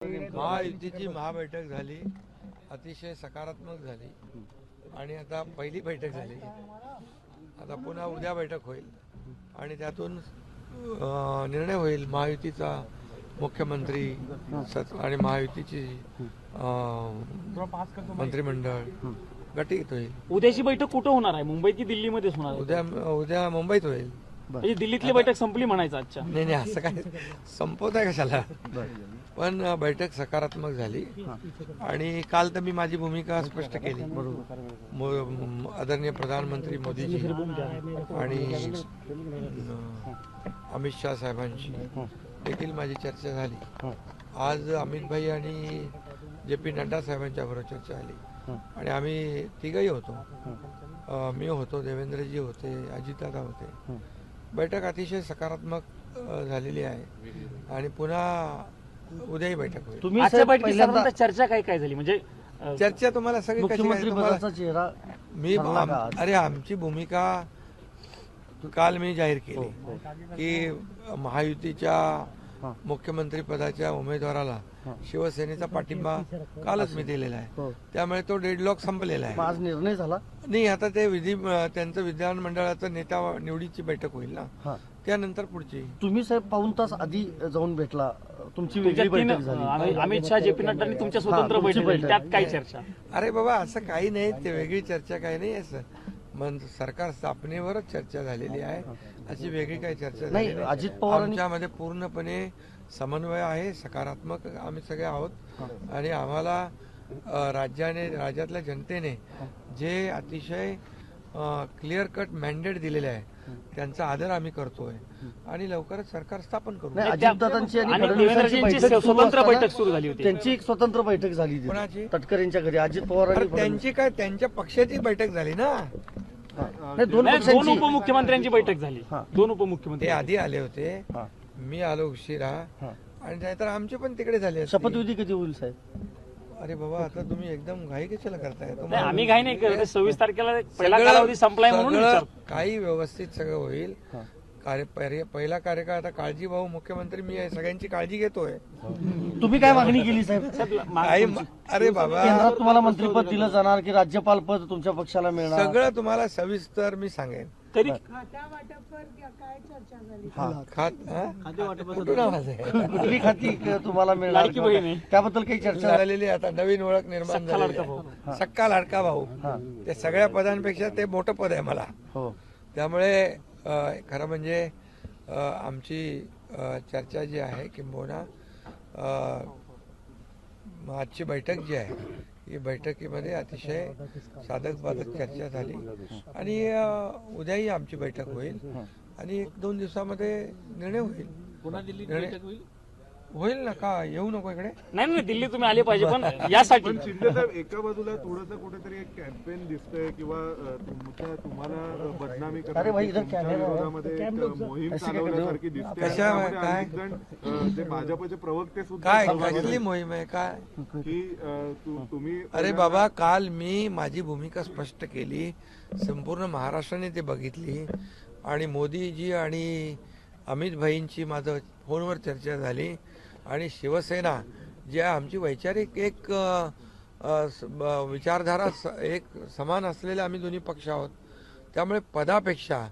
महायुतीची महाबैठक झाली, अतिशय सकारात्मक झाली आणि आता पहिली बैठक झाली. आता पुन्हा उद्या बैठक होईल आणि त्यातून निर्णय होईल महायुतीचा मुख्यमंत्री आणि महायुतीची मंत्रिमंडळ गटित होईल. उद्याची बैठक कुठं होणार आहे? मुंबईत की दिल्लीमध्येच होणार आहे? उद्या मुंबईत होईल. म्हणजे दिल्लीतली बैठक संपली म्हणायचं आजच्या? नाही, असं काय संपवत आहे कशाला. पण बैठक सकारात्मक झाली आणि काल तर मी माझी भूमिका स्पष्ट केली. आदरणीय प्रधानमंत्री मोदीजी आणि अमित शाह साहेबांशी देखील माझी चर्चा झाली. आज अमित भाई आणि JP नड्डा साहेबांच्या बरोबर चर्चा झाली आणि आम्ही तिघही होतो. मी होतो, देवेंद्रजी होते, अजितदादा होते. बैठक अतिशय सकारात्मक झालेली आहे आणि पुन्हा उद्याही बैठक होईल. तुम्ही आजच्या बैठकीत चर्चा काय झाली? म्हणजे चर्चा तुम्हाला सगळी मुख्यमंत्री पदाचा चेहरा मी अरे आमची भूमिका काल मी जाहीर केली की महायुतीच्या मुख्यमंत्री पदाच्या उमेदवाराला शिवसेनेचा पाठिंबा कालच मी दिलेला आहे. त्यामुळे तो डेडलॉक संपलेला आहे. आज निर्णय झाला नाही, आता ते त्यांचं विधानमंडळाचं नेता निवडीची बैठक होईल ना, त्यानंतर पुढची. तुम्ही साहेब पाऊण तास आधी जाऊन भेटला, तुमची वेगळी बैठक झाली. अमित शाह JP नड्डांनी तुमच्या स्वतंत्र बैठक झाली, त्यात काय चर्चा? अरे बाबा, असं काही नाही, ते वेगळी चर्चा काही नाही. असं सरकार स्थापनेवरच चर्चा झालेली आहे, अशी वेगळी काही चर्चा झाली नाही. अजित पवार आमच्यामध्ये पूर्णपणे समन्वय आहे, सकारात्मक आम्ही सगळे आहोत आणि आम्हाला राज्यातल्या जनतेने जे अतिशय क्लिअर कट मॅन्डेट दिलेले आहे त्यांचा आदर आम्ही करतोय आणि लवकरच सरकार स्थापन करू. अजितदादांची आणि फडणवीसांची स्वतंत्र बैठक सुरू झाली होती. त्यांची एक स्वतंत्र बैठक झाली कोणाची? तटकरेंच्या घरी. अजित पवार त्यांची काय, त्यांच्या पक्षाची बैठक झाली ना. दोन उपमुख्यमंत्र्यांची बैठक झाली. दोन उपमुख्यमंत्री ते आधी आले होते, मी आलो उशिरा आणि नाहीतर आमचे पण तिकडे झाले. शपथविधी कधी होईल साहेब? अरे बाबा, आता तुम्ही एकदम घाई कशाला करताय? आम्ही घाई नाही करत. 26 तारखेला पहिला कालावधी संपलाय म्हणून काही व्यवस्थित सगळं होईल. पहिला कार्यकाळ आता काळजी भाऊ मुख्यमंत्री मी आहे, सगळ्यांची काळजी घेतोय. तुम्ही काय मागणी केली साहेब? अरे बाबा, केंद्रात तुम्हाला मंत्रिपद दिलं जाणार की राज्यपाल पद तुमच्या पक्षाला मिळणार? सगळं तुम्हाला सविस्तर मी सांगेन. तरी कुठली खाती तुम्हाला मिळणार त्याबद्दल काही चर्चा झालेली. आता नवीन ओळख निर्माण झाली, सक्का लाडका भाऊ. ते सगळ्या पदांपेक्षा ते मोठं पद आहे मला. त्यामुळे खरं म्हणजे आमची चर्चा जी आहे किंबहुना आजची बैठक जी आहे ही बैठकीमध्ये अतिशय साधक बाधक चर्चा झाली आणि उद्याही आमची बैठक होईल आणि 1-2 दिवसामध्ये निर्णय होईल. पुन्हा दिल्लीत होईल ना. का येऊ नको इकडे? नाही, दिल्ली तुम्ही आले पाहिजे. पण यासाठी शिंदे साहेब, एका बाजूला थोडंसं कुठेतरी एक कॅम्पेन दिसतंय किंवा तुम्हाला बदनामी विरोधामध्ये मोहीम चालवण्यासारखी दिसते. जे भाजपचे प्रवक्ते सुद्धा काय कसली मोहीम आहे काय की तुम्ही? अरे बाबा, काल मी माझी भूमिका स्पष्ट केली, संपूर्ण महाराष्ट्राने ते बघितली आणि मोदीजी आणि अमित भाईंची माझं फोनवर चर्चा झाली आणि शिवसेना जी आहे आमची वैचारिक एक विचारधारा एक समान असलेले आम्ही दोन्ही पक्ष आहोत. त्यामुळे पदापेक्षा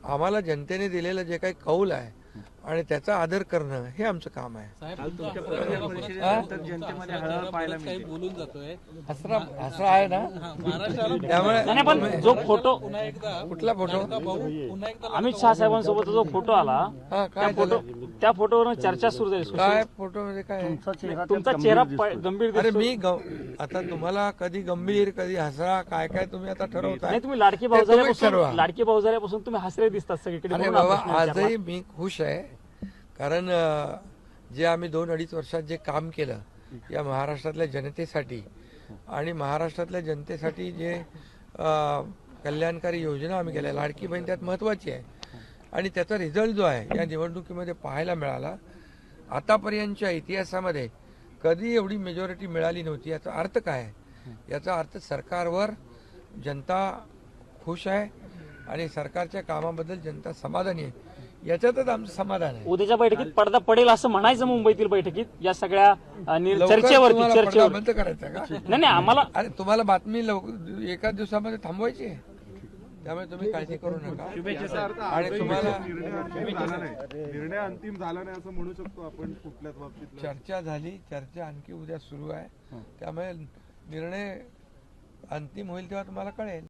आम्हाला जनतेने दिलेलं जे काही कौल आहे आणि त्याचा आदर करणं हे आमचं काम आहे. असं आहे ना. त्यामुळे जो फोटो, कुठला फोटो? अमित शाह साहेबांसोबत जो फोटो आला, त्या फोटोवर चर्चा सुरू झाली. काय फोटो म्हणजे काय? तुमचा चेहरा गंभीर. अरे मी आता तुम्हाला कधी गंभीर कधी हसरा काय काय तुम्ही आता ठरवताय. नाही, तुम्ही लाडकी भाऊ झाल्यापासून तुम्ही हसरे दिसतात सगळीकडे. अरे बाबा, आजही मी खुश आहे कारण जे आम्ही 2-2.5 वर्षात जे काम केलं या महाराष्ट्रातल्या जनतेसाठी आणि महाराष्ट्रातल्या जनतेसाठी जे कल्याणकारी योजना आम्ही केल्या, लाडकी बहीण त्यात महत्वाची आहे आणि त्याचा रिझल्ट जो आहे या निवडणुकीमध्ये पाहायला मिळाला. आतापर्यंतच्या इतिहासामध्ये कधी एवढी मेजॉरिटी मिळाली नव्हती. याचा अर्थ काय? याचा अर्थ सरकारवर जनता खुश आहे आणि सरकारच्या कामाबद्दल जनता समाधानी आहे. याच्यातच आमचं समाधान आहे. उद्याच्या बैठकीत पडदा पडेल असं म्हणायचं मुंबईतील बैठकीत या सगळ्या लवकर चर्चेवरती तुम्हाला पडदा चर्चेवर बंद करायचा का? नाही आम्हाला अरे तुम्हाला बातमी एका दिवसामध्ये थांबवायची आहे, त्यामुळे तुम्ही काळजी करू नका. आणि तुम्हाला निर्णय अंतिम झाला नाही असं म्हणू शकतो आपण कुठल्याच बाबतीत. चर्चा झाली, चर्चा आणखी उद्या सुरू आहे, त्यामुळे निर्णय अंतिम होईल तेव्हा तुम्हाला कळेल.